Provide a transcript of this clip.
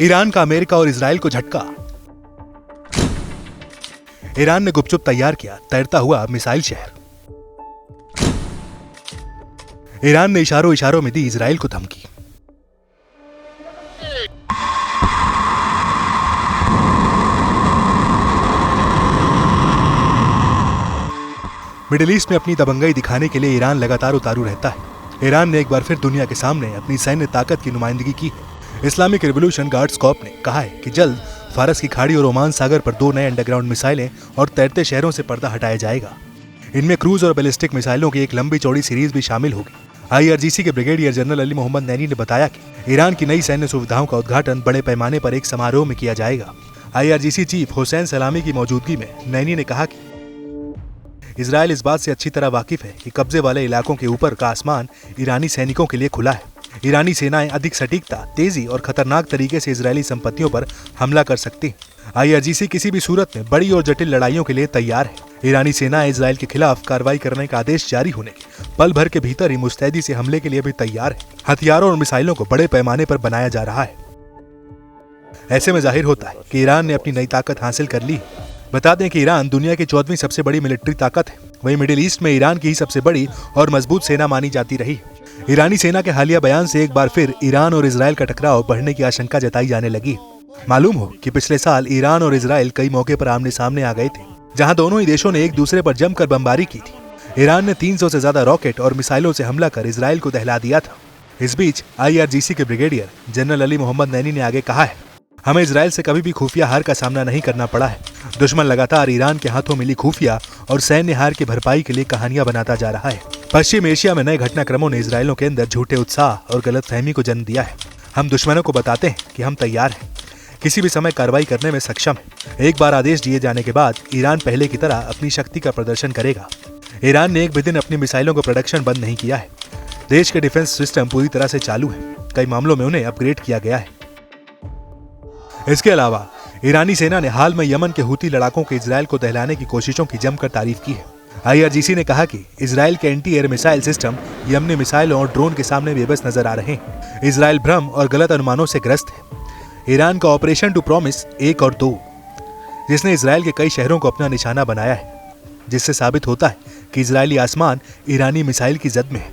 Iran का America और Israel को झटका। ईरान ने गुपचुप तैयार किया तैरता हुआ मिसाइल शहर। ईरान ने इशारों इशारों में दी इजराइल को धमकी। मिडिल ईस्ट में अपनी दबंगई दिखाने के लिए ईरान लगातार उतारू रहता है। ईरान ने एक बार फिर दुनिया के सामने अपनी सैन्य ताकत की नुमाइंदगी की है। इस्लामिक रिवॉल्यूशन गार्ड्स कॉर्प ने कहा है कि जल्द फारस की खाड़ी और ओमान सागर पर 2 नए अंडरग्राउंड मिसाइलें और तैरते शहरों से पर्दा हटाया जाएगा। इनमें क्रूज और बैलिस्टिक मिसाइलों की एक लंबी चौड़ी सीरीज भी शामिल होगी। IRGC के ब्रिगेडियर जनरल अली मोहम्मद नैनी ने बताया कि ईरान की नई सैन्य सुविधाओं का उद्घाटन बड़े पैमाने पर एक समारोह में किया जाएगा। IRGC चीफ हुसैन सलामी की मौजूदगी में नैनी ने कहा कि इजराइल इस बात से अच्छी तरह वाकिफ है कि कब्जे वाले इलाकों के ऊपर का आसमान ईरानी सैनिकों के लिए खुला है। ईरानी सेनाएं अधिक सटीकता, तेजी और खतरनाक तरीके से इजरायली संपत्तियों पर हमला कर सकती हैं। IRGC किसी भी सूरत में बड़ी और जटिल लड़ाइयों के लिए तैयार है। ईरानी सेनाएं इजराइल के खिलाफ कार्रवाई करने का आदेश जारी होने के पल भर के भीतर ही मुस्तैदी से हमले के लिए भी तैयार है। हथियारों और मिसाइलों को बड़े पैमाने पर बनाया जा रहा है। ऐसे में जाहिर होता है कि ईरान ने अपनी नई ताकत हासिल कर ली है। बता दें कि ईरान दुनिया की 14वीं सबसे बड़ी मिलिट्री ताकत है। वहीं मिडिल ईस्ट में ईरान की ही सबसे बड़ी और मजबूत सेना मानी जाती रही। ईरानी सेना के हालिया बयान से एक बार फिर ईरान और इजराइल का टकराव बढ़ने की आशंका जताई जाने लगी। मालूम हो कि पिछले साल ईरान और इजराइल कई मौके पर आमने सामने आ गए थे, जहां दोनों ही देशों ने एक दूसरे पर जमकर बमबारी की थी। ईरान ने 300 से ज्यादा रॉकेट और मिसाइलों से हमला कर इजराइल को दहला दिया था। इस बीच IRGC के ब्रिगेडियर जनरल अली मोहम्मद नैनी ने आगे कहा है, हमें इजराइल से कभी भी खुफिया हार का सामना नहीं करना पड़ा है। दुश्मन लगातार ईरान के हाथों मिली खुफिया और सैन्य हार की भरपाई के लिए कहानियां बनाता जा रहा है। पश्चिम एशिया में नए घटनाक्रमों ने इजरायलियों के अंदर झूठे उत्साह और गलतफहमी को जन्म दिया है। हम दुश्मनों को बताते हैं कि हम तैयार हैं, किसी भी समय कार्रवाई करने में सक्षम है। एक बार आदेश दिए जाने के बाद ईरान पहले की तरह अपनी शक्ति का प्रदर्शन करेगा। ईरान ने एक भी दिन अपनी मिसाइलों का प्रोडक्शन बंद नहीं किया है। देश के डिफेंस सिस्टम पूरी तरह से चालू है। कई मामलों में उन्हें अपग्रेड किया गया है। इसके अलावा ईरानी सेना ने हाल में यमन के हूती लड़ाकों के इजराइल को दहलाने की कोशिशों की जमकर तारीफ की है। IRGC ने कहा कि इजराइल के एंटी एयर मिसाइल सिस्टम यमनी मिसाइलों और ड्रोन के सामने बेबस नजर आ रहे हैं। इजराइल भ्रम और गलत अनुमानों से ग्रस्त है। ईरान का ऑपरेशन टू प्रॉमिस 1 और 2, जिसने इजराइल के कई शहरों को अपना निशाना बनाया है, जिससे साबित होता है कि इजरायली आसमान ईरानी मिसाइल की जद में है।